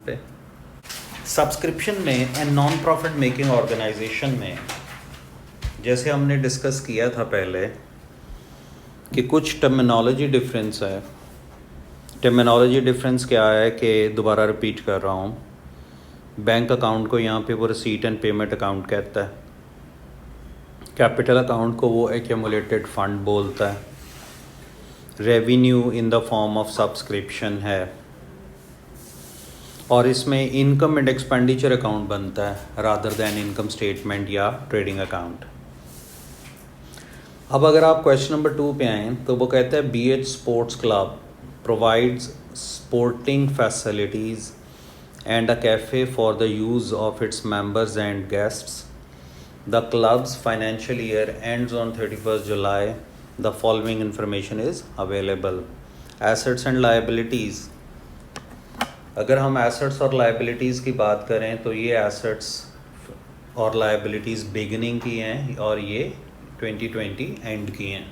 पे सब्सक्रिप्शन में and non profit making organisation में जैसे हमने डिस्कस किया था पहले कि कुछ टर्मिनोलॉजी डिफरेंस है। टर्मिनोलॉजी डिफरेंस क्या है कि दोबारा रिपीट कर रहा हूँ। बैंक अकाउंट को यहाँ पे वो रिसीट एंड पेमेंट अकाउंट कहता है, कैपिटल अकाउंट को वो एक्यूमुलेटेड फंड बोलता है, revenue in the form of subscription है, और इसमें इनकम एंड एक्सपेंडिचर अकाउंट बनता है रादर दैन इनकम स्टेटमेंट या ट्रेडिंग अकाउंट। अब अगर आप क्वेश्चन नंबर 2 पे आएँ तो वो कहता है BH sports club provides sporting facilities and a cafe for the use of its members and guests. The clubs financial year ends on 31st July. The following information is available. Assets and liabilities, अगर हम assets और liabilities की बात करें तो ये assets और liabilities beginning की हैं और ये 2020 एंड की हैं।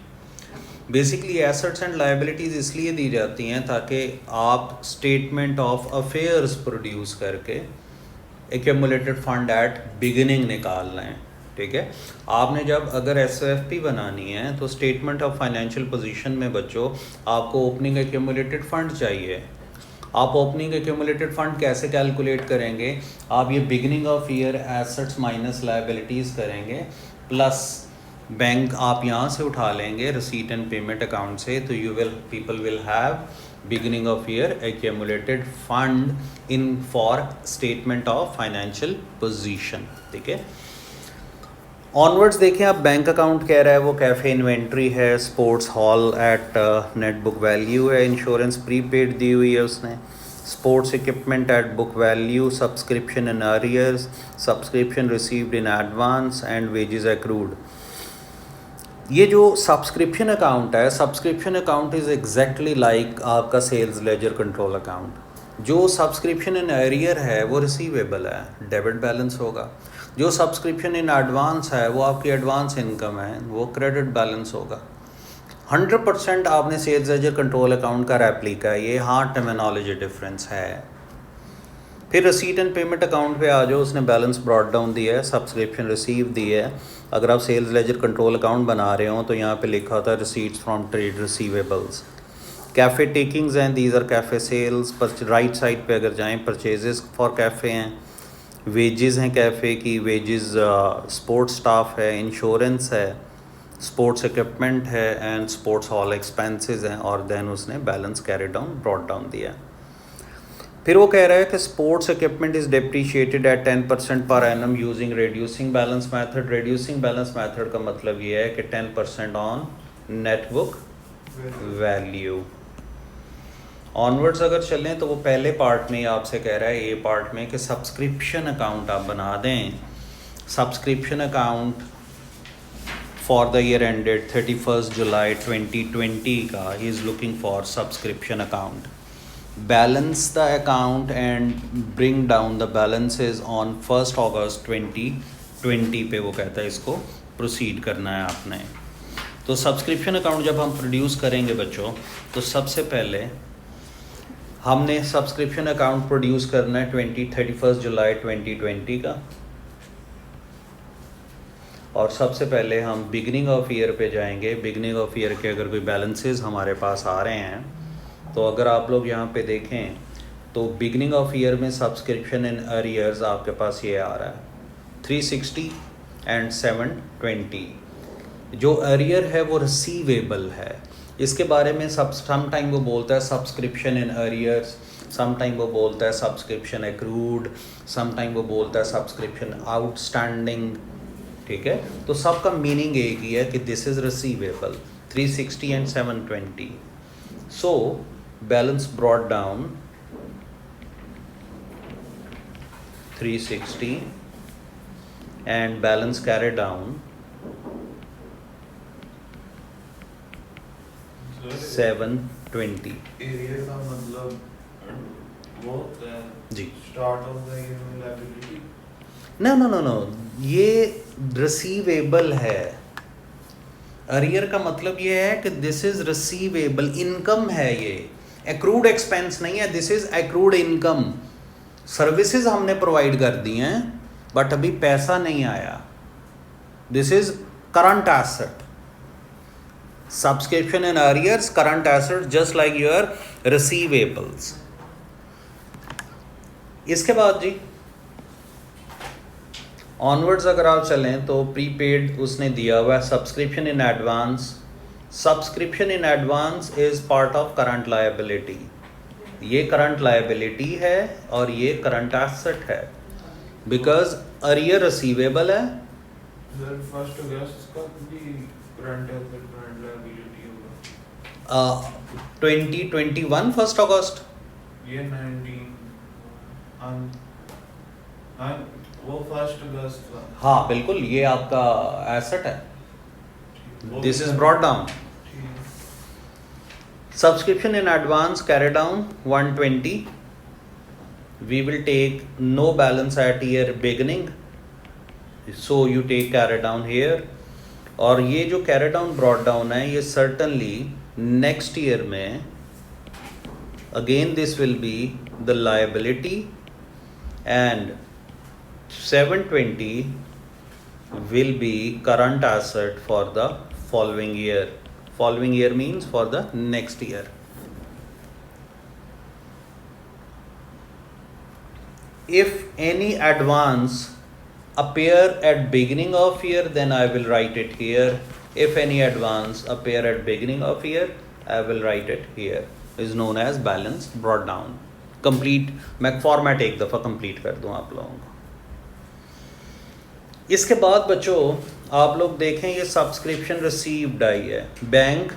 बेसिकली एसेट्स एंड लायबिलिटीज़ इसलिए दी जाती हैं ताकि आप स्टेटमेंट ऑफ अफेयर्स प्रोड्यूस करके एक्यूमुलेटेड फंड एट बिगिनिंग निकाल लें। ठीक है, आपने जब अगर SFP बनानी है तो स्टेटमेंट ऑफ फाइनेंशियल पोजीशन में बच्चों आपको ओपनिंग एक्यूमुलेटेड फंड चाहिए। आप ओपनिंग एक्यूमुलेटेड फंड कैसे कैलकुलेट करेंगे? आप ये beginning of year assets minus liabilities करेंगे प्लस बैंक आप यहाँ से उठा लेंगे रिसीट एंड पेमेंट अकाउंट से, तो people will have beginning of year accumulated fund in for statement of financial position. ठीक है, ऑनवर्ड्स देखें आप, बैंक अकाउंट कह रहा है वो कैफ़े इन्वेंट्री है, sports hall at net book value है, इंश्योरेंस प्रीपेड दी हुई है उसने, sports equipment at book value, subscription in arrears, subscription received in advance and wages accrued. ये जो सब्सक्रिप्शन अकाउंट है, subscription account is exactly like आपका सेल्स लेजर कंट्रोल अकाउंट। जो सब्सक्रिप्शन इन एरियर है वो रिसीवेबल है, डेबिट बैलेंस होगा। जो सब्सक्रिप्शन इन एडवांस है वो आपकी एडवांस इनकम है, वो क्रेडिट बैलेंस होगा। 100% आपने सेल्स लेजर कंट्रोल अकाउंट का रेप्लिका है ये। हाँ, टर्मिनोलॉजी डिफरेंस है। फिर रिसीट एंड पेमेंट अकाउंट पे आ जाओ, उसने बैलेंस ब्रॉट डाउन दिया है, सब्सक्रिप्शन रिसीव दी है। अगर आप सेल्स लेजर कंट्रोल अकाउंट बना रहे हो तो यहाँ पे लिखा होता है receipts from trade receivables. Cafe takings हैं, these are cafe sales. Right side पे अगर जाएं परचेजेस फॉर कैफ़े हैं, वेजेस हैं कैफ़े की, वेजेस स्पोर्ट्स स्टाफ है, इंश्योरेंस है, स्पोर्ट्स इक्विपमेंट है एंड स्पोर्ट्स हॉल एक्सपेंसेस हैं, और देन उसने balance carry down brought down दिया। फिर वो कह रहा है कि sports equipment is depreciated at 10% per annum using reducing balance method. Reducing balance method का मतलब ये है कि 10% on net book value. Onwards अगर चलें तो वो पहले पार्ट में आपसे कह रहा है, ए पार्ट में, कि सब्सक्रिप्शन अकाउंट आप बना दें। Subscription account for the year ended 31st July 2020 का he is looking for subscription account. Balance the account and bring down the balances on 1st August 2020 पे वो कहता है इसको प्रोसीड करना है आपने। तो सब्सक्रिप्शन अकाउंट जब हम प्रोड्यूस करेंगे बच्चों, तो सबसे पहले हमने सब्सक्रिप्शन अकाउंट प्रोड्यूस करना है 31st July 2020 का, और सबसे पहले हम बिगनिंग ऑफ ईयर पे जाएंगे। बिगनिंग ऑफ ईयर के अगर कोई बैलेंसेस हमारे पास आ रहे हैं तो अगर आप लोग यहाँ पे देखें तो बिगनिंग ऑफ ईयर में सब्सक्रिप्शन इन अरियर्स आपके पास ये आ रहा है 360 एंड 720। जो अरियर है वो रिसीवेबल है। इसके बारे में सम टाइम वो बोलता है subscription in arrears, some time वो बोलता है सब्सक्रिप्शन एक्रूड, सम टाइम वो बोलता है सब्सक्रिप्शन आउटस्टैंडिंग। ठीक है, तो सबका मीनिंग एक ही है कि this is receivable 360 and 720। So balance brought down 360 and balance carry down 720। Area का मतलब वो होता है जी, स्टार्ट ऑफ द ईयर में लायबिलिटी। नो, ये रिसीवेबल है। अरियर का मतलब ये है कि दिस इज रिसीवेबल, इनकम है ये, एक्रूड एक्सपेंस नहीं है, this is accrued income. Services हमने प्रोवाइड कर दी हैं बट अभी पैसा नहीं आया. This is current asset. Subscription in arrears, current assets, just like your receivables. इसके बाद जी ऑनवर्ड्स अगर आप चलें तो प्रीपेड उसने दिया हुआ है. Subscription in advance. Subscription in advance is part of current liability. ये करंट लायबिलिटी है और ये करंट एसेट है बिकॉज अरियर रिसीवेबल है. फर्स्ट अगस्त इसका भी करंट एसेट करंट लायबिलिटी होगा. 2021 1 अगस्त. ये 19 वो फर्स्ट अगस्त था. हाँ बिल्कुल ये आपका एसेट है. This is brought down. Subscription in advance carry down 120. We will take no balance at year beginning, so you take carry down here. और ये जो carry down brought down है ये certainly next year में again this will be the liability and 720 will be current asset for the following year. Following year means for the next year. If any advance appear at beginning of year, then I will write it here. If any advance appear at beginning of year, I will write it here. Is known as balance brought down. Complete. मैं format एक दफ़ा complete कर दूँ आप लोगों को. इसके बाद बच्चों आप लोग देखें ये सब्सक्रिप्शन रिसीव्ड आई है. बैंक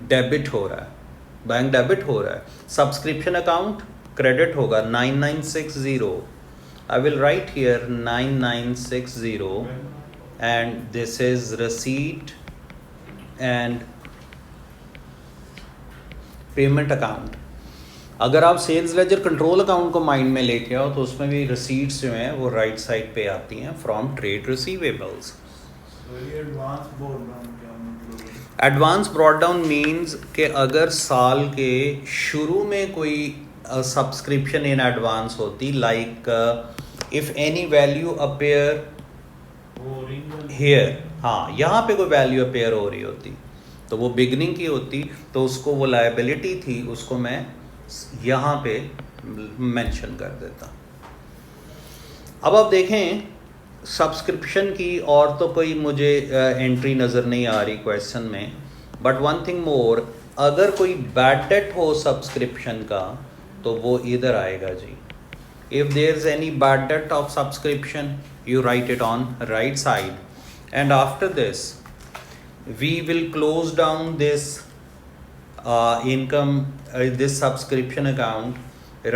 डेबिट हो रहा है. बैंक डेबिट हो रहा है. सब्सक्रिप्शन अकाउंट क्रेडिट होगा 9960. I will write here 9960 and this is receipt and payment account. अगर आप सेल्स लेजर कंट्रोल अकाउंट को माइंड में लेके आओ तो उसमें भी रिसीट्स जो हैं वो राइट साइड पे आती हैं from trade receivables. Advance brought down means कि अगर साल के शुरू में कोई सब्सक्रिप्शन इन एडवांस होती like if any value appear here. हाँ यहाँ पे कोई वैल्यू अपेयर हो रही होती तो वो बिगनिंग की होती तो उसको वो लायबिलिटी थी उसको मैं यहाँ पे मेंशन कर देता. अब आप देखें सब्सक्रिप्शन की और तो कोई मुझे एंट्री नज़र नहीं आ रही क्वेश्चन में. बट वन थिंग मोर, अगर कोई बैड डेट हो सब्सक्रिप्शन का तो वो इधर आएगा जी. If there is any bad debt of subscription you write it on right side, and after this we will close down this income this subscription account.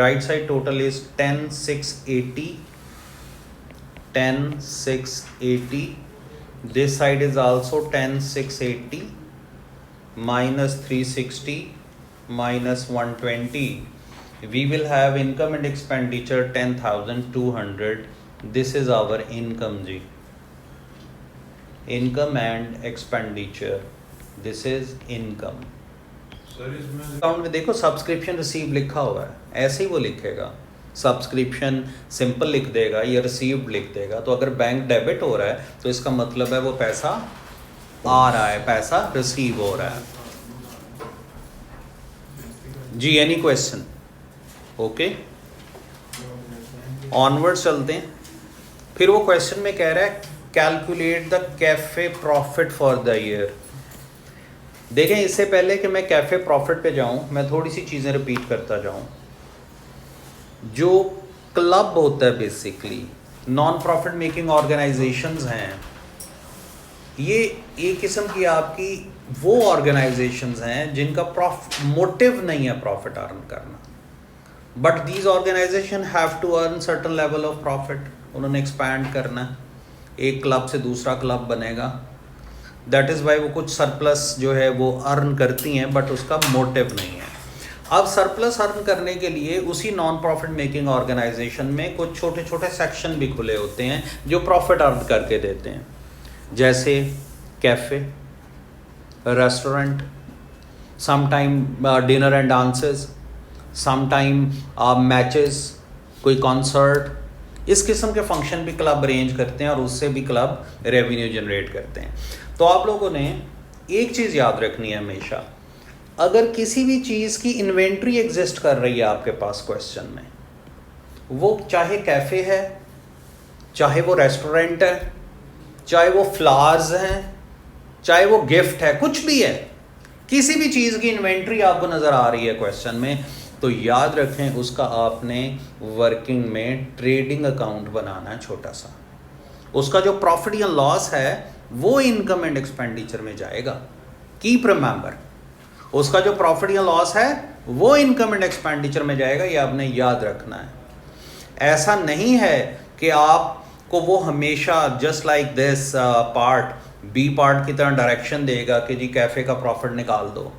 Right side total is 10680. This side is also 10680 minus 360 minus 120. We will have income and expenditure 10,200. This is our income जी. Income and expenditure. This is income. Account में देखो subscription receive लिखा हुआ है, ऐसे ही वो लिखेगा. Subscription simple लिख देगा या रिसीव्ड लिख देगा. तो अगर बैंक डेबिट हो रहा है तो इसका मतलब है वो पैसा आ रहा है, पैसा रिसीव हो रहा है जी. Any question? ओके, ऑनवर्ड चलते हैं. फिर वो क्वेश्चन में कह रहा है calculate the cafe profit for the year. देखें इससे पहले कि मैं कैफे प्रॉफिट पे जाऊं मैं थोड़ी सी चीज़ें रिपीट करता जाऊं. जो क्लब होता है basically non profit making organisations हैं, ये एक किस्म की आपकी वो ऑर्गेनाइजेशंस हैं जिनका मोटिव नहीं है प्रॉफिट अर्न करना. But these organisation have to earn certain level of profit. उन्होंने एक्सपैंड करना है, एक क्लब से दूसरा क्लब बनेगा. दैट इज़ वाई वो कुछ सरप्लस जो है वो अर्न करती हैं बट उसका मोटिव नहीं है. अब सरप्लस अर्न करने के लिए उसी नॉन प्रॉफिट मेकिंग ऑर्गेनाइजेशन में कुछ छोटे छोटे सेक्शन भी खुले होते हैं जो प्रॉफिट अर्न करके देते हैं, जैसे cafe, restaurant, sometime dinner and dances, sometime matches, कोई कॉन्सर्ट, इस किस्म के फंक्शन भी क्लब अरेंज करते हैं और उससे भी क्लब रेवेन्यू जनरेट करते हैं। तो आप लोगों ने एक चीज़ याद रखनी है हमेशा, अगर किसी भी चीज़ की इन्वेंट्री एग्जिस्ट कर रही है आपके पास क्वेश्चन में, वो चाहे कैफ़े है, चाहे वो रेस्टोरेंट है, चाहे वो फ्लावर्स हैं, चाहे वो गिफ्ट है, कुछ भी है, किसी भी चीज़ की इन्वेंट्री आपको नज़र आ रही है क्वेश्चन में, तो याद रखें उसका आपने वर्किंग में ट्रेडिंग अकाउंट बनाना है छोटा सा। उसका जो प्रॉफिट या लॉस है वो इनकम एंड एक्सपेंडिचर में जाएगा। कीप रिमेंबर, उसका जो प्रॉफिट या लॉस है वो इनकम एंड एक्सपेंडिचर में जाएगा, ये आपने याद रखना है। ऐसा नहीं है कि आपको वो हमेशा just like this part B part की तरह डायरेक्शन देगा कि जी कैफ़े का प्रॉफिट निकाल दो।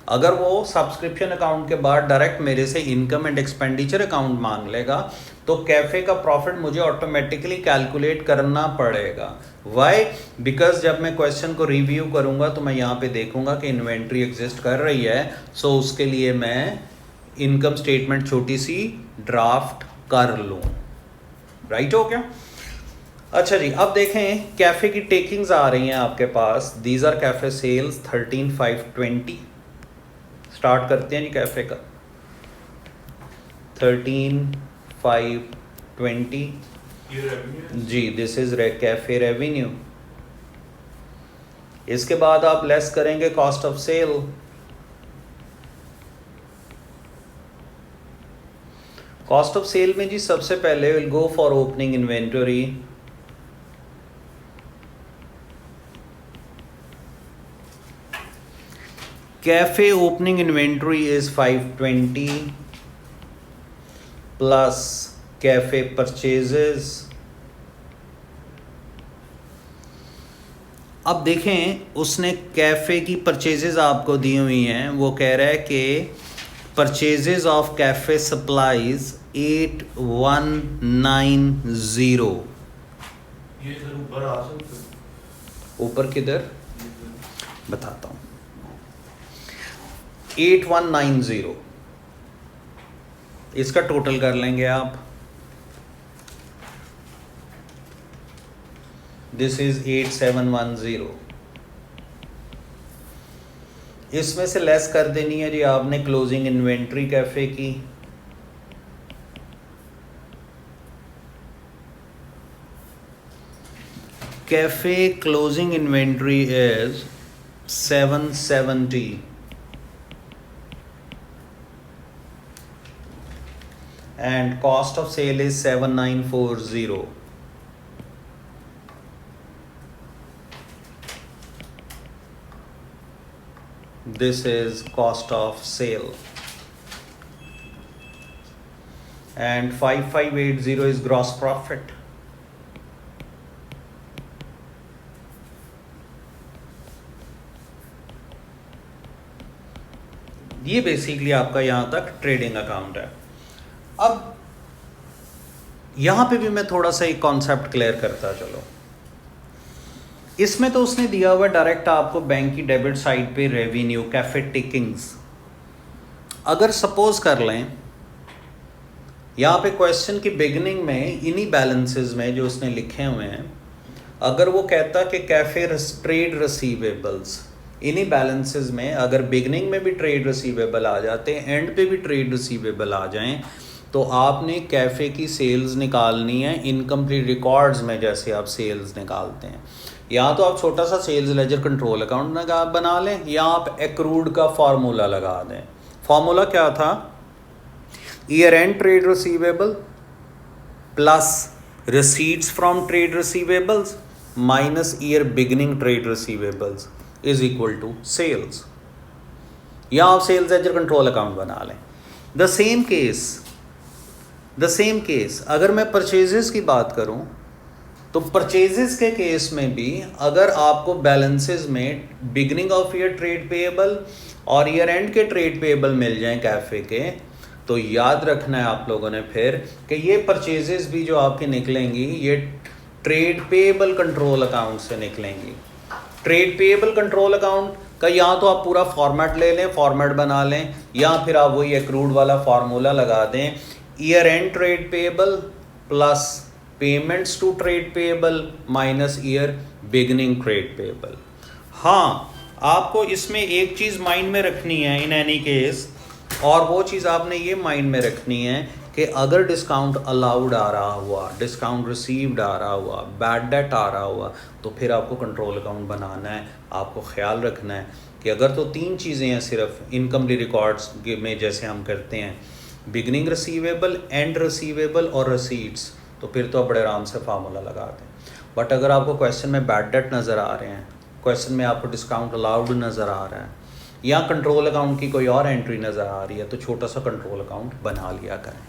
अगर वो सब्सक्रिप्शन अकाउंट के बाद डायरेक्ट मेरे से इनकम एंड एक्सपेंडिचर अकाउंट मांग लेगा तो कैफ़े का प्रॉफिट मुझे ऑटोमेटिकली कैलकुलेट करना पड़ेगा। वाई? बिकॉज जब मैं क्वेश्चन को रिव्यू करूंगा तो मैं यहाँ पे देखूंगा कि इन्वेंट्री एग्जिस्ट कर रही है, सो उसके लिए मैं इनकम स्टेटमेंट छोटी सी ड्राफ्ट कर लूँ। राइट हो क्या? अच्छा जी, अब देखें कैफ़े की टेकिंग्स आ रही हैं आपके पास। These are cafe sales 13,520। Start करते हैं जी कैफ़े का 13,520 जी, दिस इज कैफ़े रेवेन्यू। इसके बाद आप लेस करेंगे cost of sale. Cost of sale में जी सबसे पहले will go for opening inventory. Cafe opening inventory is 520 plus cafe purchases. अब देखें उसने कैफे की परचेजेस आपको दी हुई हैं, वो कह रहा है कि परचेजेस ऑफ कैफे सप्लाईज 8190। ये सर ऊपर आ सकते, ऊपर किधर बताता हूँ। 8190 इसका टोटल कर लेंगे आप। This is 8710। इसमें से लेस कर देनी है जी आपने क्लोजिंग इन्वेंट्री कैफे की। Cafe closing inventory is 770 and cost of sale is 7940. This is cost of sale and 5580 is gross profit. ये बेसिकली आपका यहाँ तक ट्रेडिंग अकाउंट है। अब यहाँ पे भी मैं थोड़ा सा एक कॉन्सेप्ट क्लियर करता चलो। इसमें तो उसने दिया हुआ डायरेक्ट आपको बैंक की डेबिट साइड पे रेवेन्यू कैफे टिकिंग्स। अगर सपोज कर लें यहाँ पे क्वेश्चन की बिगिनिंग में इन्हीं बैलेंसेस में जो उसने लिखे हुए हैं, अगर वो कहता कि कैफे ट्रेड रिसीवेबल्स, इन्हीं बैलेंसेस में अगर बिगिनिंग में भी ट्रेड रिसीवेबल आ जाते हैं, एंड पे भी ट्रेड रिसीवेबल आ जाएं, तो आपने कैफ़े की सेल्स निकालनी है इनकम्प्लीट रिकॉर्ड्स में, जैसे आप सेल्स निकालते हैं। या तो आप छोटा सा सेल्स लेजर कंट्रोल अकाउंट बना लें, या आप एक्रूड का फार्मूला लगा दें। फार्मूला क्या था? Year end trade receivable plus receipts from trade receivables minus year beginning trade receivables is equal to sales. या आप सेल्स लेजर कंट्रोल अकाउंट बना लें। द सेम केस अगर मैं परचेजेस की बात करूं, तो परचेजेस के केस में भी अगर आपको बैलेंसेस में beginning of year trade payable और ईयर एंड के ट्रेड पेएबल मिल जाएं कैफ़े के, तो याद रखना है आप लोगों ने फिर कि ये परचेजेस भी जो आपकी निकलेंगी ये ट्रेड पेएबल कंट्रोल अकाउंट से निकलेंगी। ट्रेड पेएबल कंट्रोल अकाउंट का या तो आप पूरा फॉर्मेट ले लें, फॉर्मेट बना लें, या फिर आप वही एक्रूड वाला फार्मूला लगा दें year end trade payable plus payments to trade payable minus year beginning trade payable. हाँ, आपको इसमें एक चीज़ माइंड में रखनी है इन एनी केस, और वो चीज़ आपने ये माइंड में रखनी है कि अगर डिस्काउंट अलाउड आ रहा हुआ, डिस्काउंट रिसीव्ड आ रहा हुआ, बैड डेट आ रहा हुआ, तो फिर आपको कंट्रोल अकाउंट बनाना है। आपको ख्याल रखना है कि अगर तो तीन चीज़ें हैं सिर्फ इनकम रिकॉर्ड्स में, जैसे हम करते हैं बिगनिंग रिसीवेबल, एंड रिसीवेबल और रसीट्स, तो फिर तो आप बड़े आराम से फार्मूला लगा दें। बट अगर आपको क्वेश्चन में बैड डेट नज़र आ रहे हैं, क्वेश्चन में आपको डिस्काउंट अलाउड नज़र आ रहा है, या कंट्रोल अकाउंट की कोई और एंट्री नज़र आ रही है, तो छोटा सा कंट्रोल अकाउंट बना लिया करें।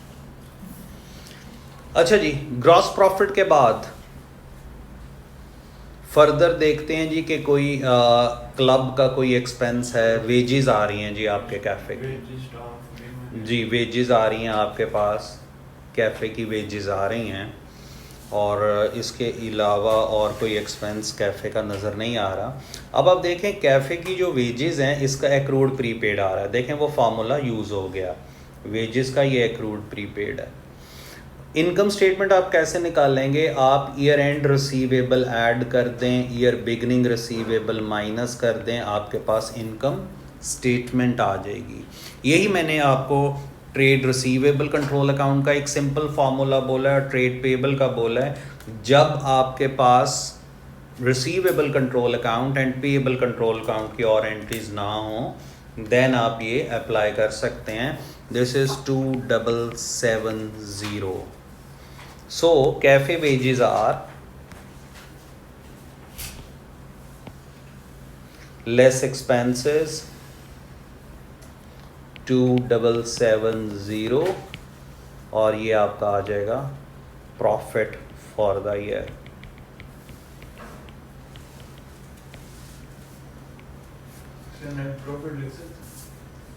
अच्छा जी, ग्रॉस प्रॉफिट के बाद फर्दर देखते हैं जी कि कोई क्लब का कोई एक्सपेंस है, वेजेस आ रही हैं जी आपके कैफ़े की। जी, वेजेस आ रही हैं आपके पास, कैफ़े की वेजेस आ रही हैं, और इसके अलावा और कोई एक्सपेंस कैफ़े का नज़र नहीं आ रहा। अब आप देखें कैफ़े की जो वेजेस हैं, इसका एक्रूड प्रीपेड आ रहा है। देखें वो फार्मूला यूज़ हो गया, वेजेस का ये एक्रूड प्रीपेड है। इनकम स्टेटमेंट आप कैसे निकालेंगे? आप ईयर एंड रिसीवेबल ऐड कर दें, ईयर बिगनिंग रिसीवेबल माइनस कर दें, आपके पास इनकम स्टेटमेंट आ जाएगी। यही मैंने आपको ट्रेड रिसीवेबल कंट्रोल अकाउंट का एक सिंपल फार्मूला बोला है, ट्रेड पेबल का बोला है। जब आपके पास receivable control account and payable control account की और एंट्रीज ना हो, देन आप ये अप्लाई कर सकते हैं। This is 2770। So cafe wages are less expenses 2770, और ये आपका आ जाएगा profit for the year.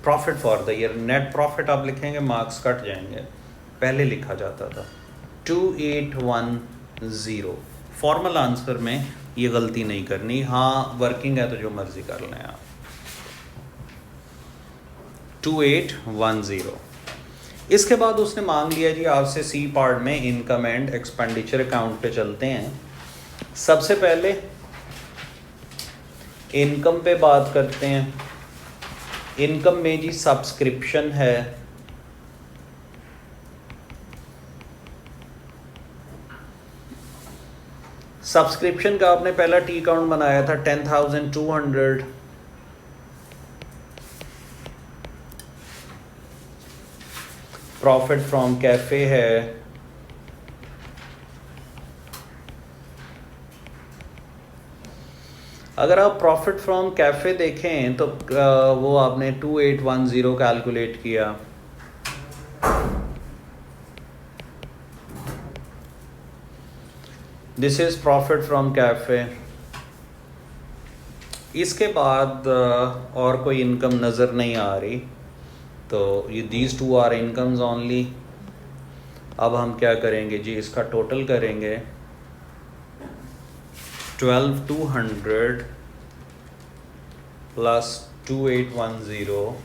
Profit for the year, net profit आप लिखेंगे मार्क्स कट जाएंगे, पहले लिखा जाता था 2810। फॉर्मल आंसर में ये गलती नहीं करनी। हाँ, वर्किंग है तो जो मर्जी कर लें आप। 2810। इसके बाद उसने मांग लिया जी आपसे सी पार्ट में इनकम एंड एक्सपेंडिचर अकाउंट पे चलते हैं। सबसे पहले इनकम पे बात करते हैं। इनकम में जी सब्सक्रिप्शन है, सब्सक्रिप्शन का आपने पहला टी अकाउंट बनाया था 10,200। प्रॉफिट फ्रॉम कैफे है, अगर आप प्रॉफिट फ्रॉम कैफे देखें तो वो आपने 2810 कैलकुलेट किया। This is profit from cafe. इसके बाद और कोई इनकम नज़र नहीं आ रही, तो ये these two are incomes only. अब हम क्या करेंगे जी, इसका टोटल करेंगे 12,200 plus 2810।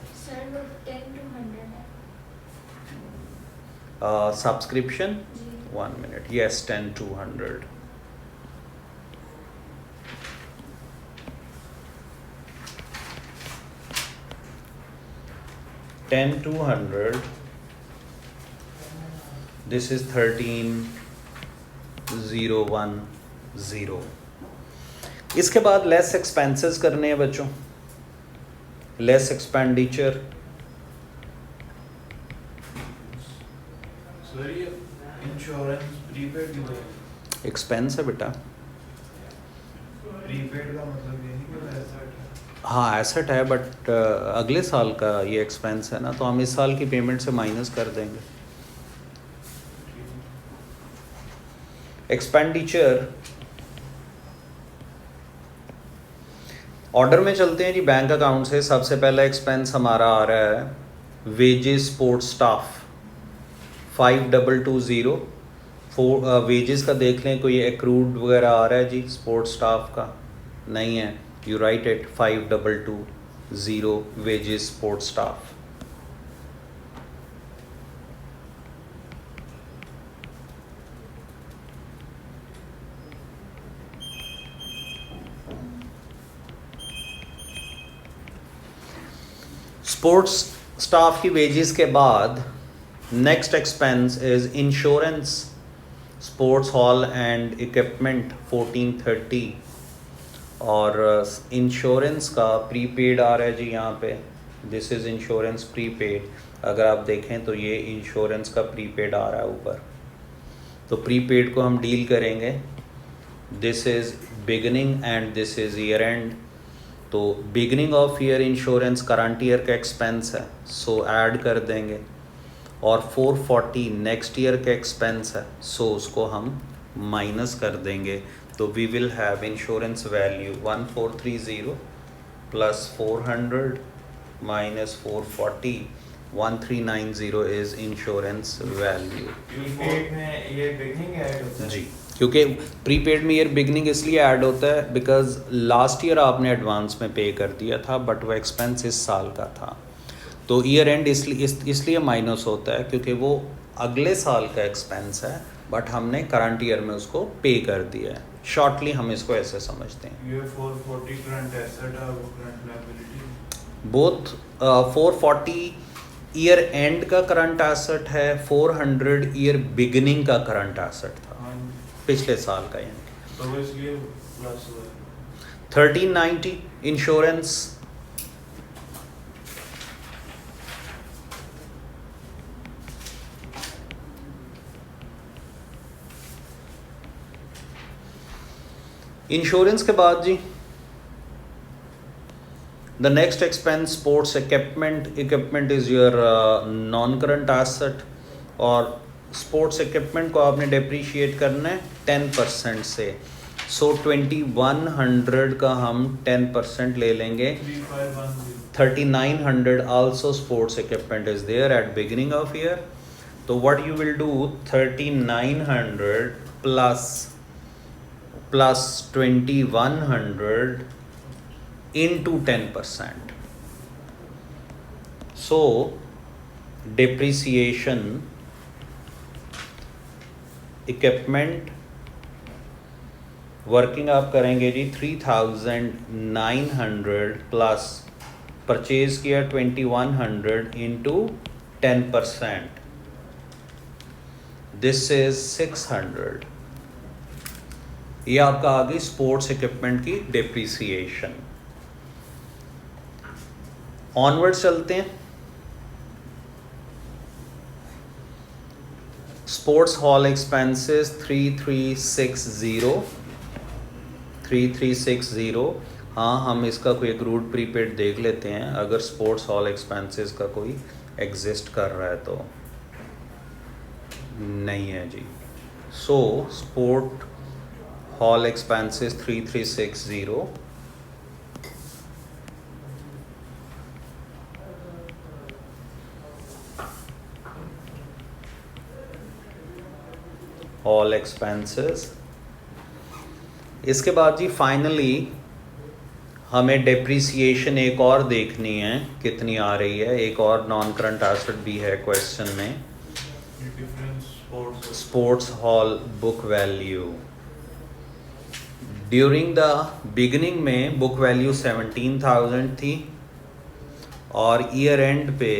Subscription 1 minute, yes 10,200। 10,200, this is 13,010। इसके बाद लेस एक्सपेंसेस करने हैं बच्चों, लेस एक्सपेंडिचर। सर ये इंश्योरेंस प्रीपेड क्यों है? एक्सपेंस है बेटा। प्रीपेड का मतलब ये नहीं कि एसेट है। हाँ एसेट है, बट अगले साल का ये एक्सपेंस है ना, तो हम इस साल की पेमेंट से माइनस कर देंगे। एक्सपेंडिचर ऑर्डर में चलते हैं जी, बैंक अकाउंट से। सबसे पहला एक्सपेंस हमारा आ रहा है वेजेस स्पोर्ट्स स्टाफ 5220। वेजेस का देख लें कोई एक्रूड वगैरह आ रहा है जी स्पोर्ट्स स्टाफ का? नहीं है, you right it 5220 wages sports staff. Sports staff की वेजेस के बाद next expense is insurance sports hall and equipment 1430 और इंश्योरेंस का प्रीपेड आ रहा है जी यहाँ पे दिस इज़ इंश्योरेंस प्रीपेड अगर आप देखें तो ये इंश्योरेंस का प्रीपेड आ रहा है ऊपर तो प्रीपेड को हम डील करेंगे this is beginning and this is year end तो beginning of year insurance current year का एक्सपेंस है सो ऐड कर देंगे और 440 नेक्स्ट ईयर का एक्सपेंस है सो उसको हम माइनस कर देंगे तो we will have insurance value 1430 plus 400 minus 440 1390 is insurance value prepaid में ये बिगनिंग ऐड होता है जी क्योंकि प्रीपेड में ईयर बिगनिंग इसलिए ऐड होता है बिकॉज लास्ट ईयर आपने एडवांस में पे कर दिया था बट वो एक्सपेंस इस साल का था तो ईयर एंड इसलिए माइनस होता है क्योंकि वो अगले साल का एक्सपेंस है बट हमने करंट ईयर में उसको पे कर दिया है शॉर्टली हम इसको ऐसे समझते हैं ये 440 करंट एसेट है वो current liability both 440 year and का करंट एसेट है 400 ईयर बिगिनिंग का करंट एसेट था हाँ पिछले साल का यानी तो वो इसलिए प्लस हुआ है 1390 इंश्योरेंस इंश्योरेंस के बाद जी the next expense sports equipment is your non current asset और स्पोर्ट्स इक्विपमेंट को आपने डेप्रीशिएट करना है 10% से सो 2100 का हम 10% ले लेंगे 3510 3900 also sports equipment is there at beginning of year so what you will do 3900 plus 2100 into 10% so depreciation equipment working आप करेंगे जी 3900 प्लस परचेज किया 2100 इंटू 10% दिस इज 600 ये आपका आ गई स्पोर्ट्स इक्विपमेंट की डेप्रीसिएशन ऑनवर्ड चलते हैं स्पोर्ट्स हॉल एक्सपेंसेस 3360 हाँ हम इसका कोई एक रूट प्रीपेड देख लेते हैं अगर स्पोर्ट्स हॉल एक्सपेंसेस का कोई एग्जिस्ट कर रहा है तो नहीं है जी so sport hall expenses 3360 hall expenses इसके बाद जी फाइनली हमें डेप्रिसिएशन एक और देखनी है कितनी आ रही है एक और नॉन करंट एसेट भी है क्वेश्चन में difference sports hall book value during the beginning में बुक वैल्यू 17,000 थी और ईयर एंड पे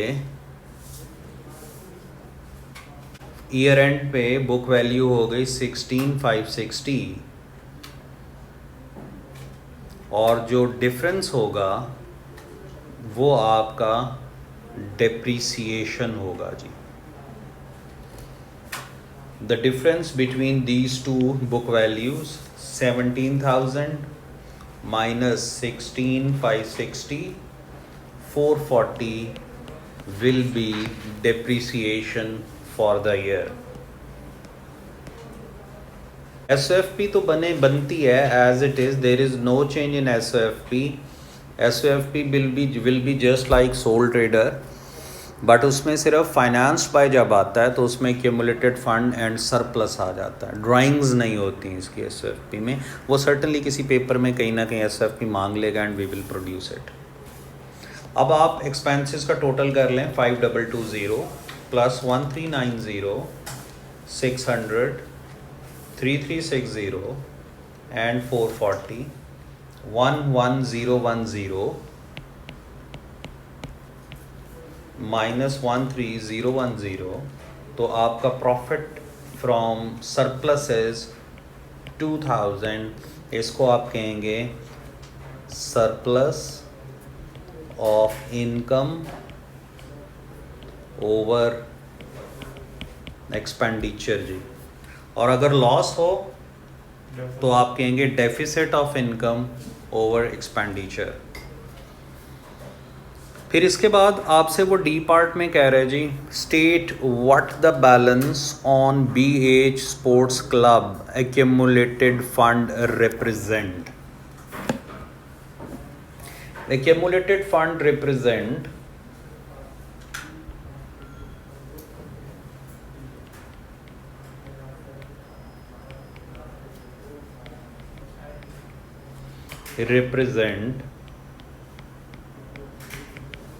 बुक वैल्यू हो गई 16,560 और जो डिफरेंस होगा वो आपका डेप्रीसिएशन होगा जी the difference between these two book values 17,000 minus 16,560 440 will be depreciation for the year SOFP तो बनती है as it is there is no change in SOFP will be just like sole trader but उसमें सिर्फ finance by जब आता है तो उसमें क्यूमुलेटेड फंड एंड सरप्लस आ जाता है ड्राइंग्स नहीं होती हैं इसकी SOFP में वो सर्टनली किसी पेपर में कहीं ना कहीं SOFP मांग लेगा and we will produce it अब आप एक्सपेंसेस का टोटल कर लें 5220 प्लस 1390 600 3360 एंड 440 11010 -13010, तो आपका प्रॉफिट फ्रॉम सरप्लस इज 2000। इसको आप कहेंगे surplus of income over expenditure जी। और अगर लॉस हो तो आप कहेंगे deficit of income over expenditure. फिर इसके बाद आपसे वो डी पार्ट में कह रहे जी, state what the balance on BH sports club accumulated fund represent. Accumulated fund represent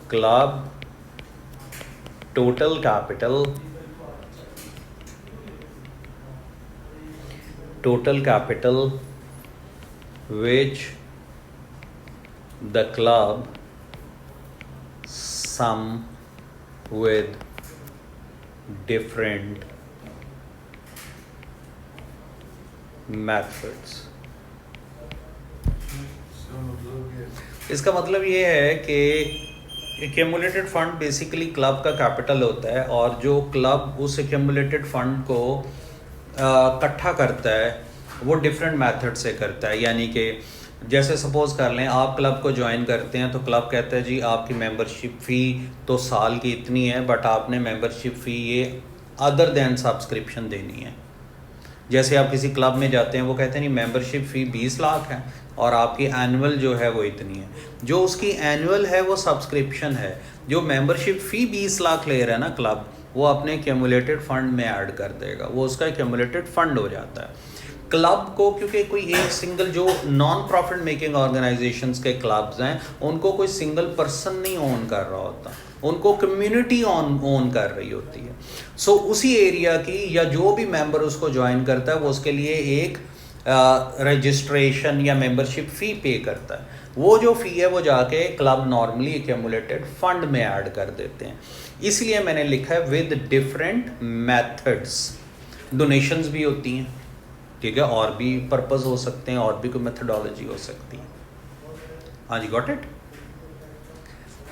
club total capital which the club sum with different methods। इसका मतलब ये है कि एक्यूमुलेटेड फंड बेसिकली क्लब का कैपिटल होता है, और जो क्लब उस एक्यूमुलेटेड फंड को इकट्ठा करता है वो डिफरेंट मेथड से करता है। यानी कि जैसे सपोज़ कर लें आप क्लब को ज्वाइन करते हैं, तो क्लब कहता है जी आपकी मेंबरशिप फ़ी तो साल की इतनी है, बट आपने मेंबरशिप फ़ी ये अदर दैन सब्सक्रिप्शन देनी है। जैसे आप किसी क्लब में जाते हैं, वो कहते हैं नहीं मेंबरशिप फ़ी 20 लाख है और आपकी एनुअल जो है वो इतनी है। जो उसकी एनुअल है वो सब्सक्रिप्शन है, जो मेंबरशिप फ़ी 20 लाख ले रहा है ना क्लब, वो अपने एक्यूमुलेटेड फंड में ऐड कर देगा, वो उसका एक्यूमुलेटेड फंड हो जाता है। क्लब को क्योंकि कोई एक सिंगल, जो नॉन प्रॉफिट मेकिंग ऑर्गेनाइजेशंस के क्लब्स हैं उनको कोई सिंगल पर्सन नहीं ओन कर रहा होता, उनको कम्युनिटी ओन कर रही होती है। सो उसी एरिया की या जो भी मेंबर उसको ज्वाइन करता है वो उसके लिए एक रजिस्ट्रेशन या मेंबरशिप फ़ी पे करता है। वो जो फ़ी है वो जाके क्लब नॉर्मली एक्यूमुलेटेड फंड में ऐड कर देते हैं। इसलिए मैंने लिखा है विद डिफरेंट मेथड्स। डोनेशंस भी होती हैं, ठीक है, और भी पर्पस हो सकते हैं, और भी कोई मेथडोलॉजी हो सकती है। हाँ जी, गॉट इट।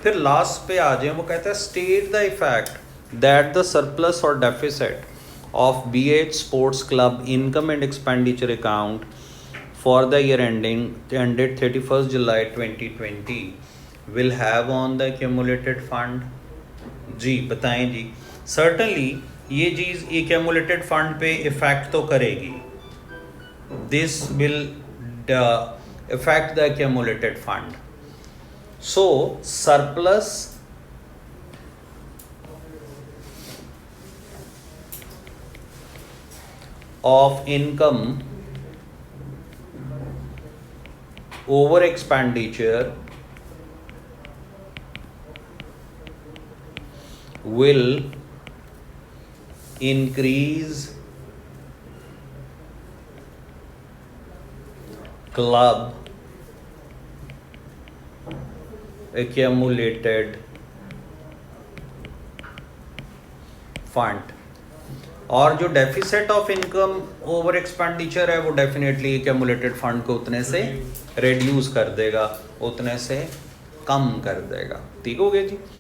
फिर लास्ट पे आ जाए, वो कहता है state the effect that the surplus और deficit of BH Sports Club income and expenditure account for the year ended 31st July 2020 will have on the accumulated fund। जी बताएं जी। certainly ये चीज़ accumulated fund पे effect तो करेगी। this will affect the accumulated fund। so surplus of income over expenditure will increase club accumulated fund। और जो deficit of income over expenditure है वो definitely accumulated fund को उतने से रिड्यूस कर देगा, उतने से कम कर देगा। ठीक हो गया जी।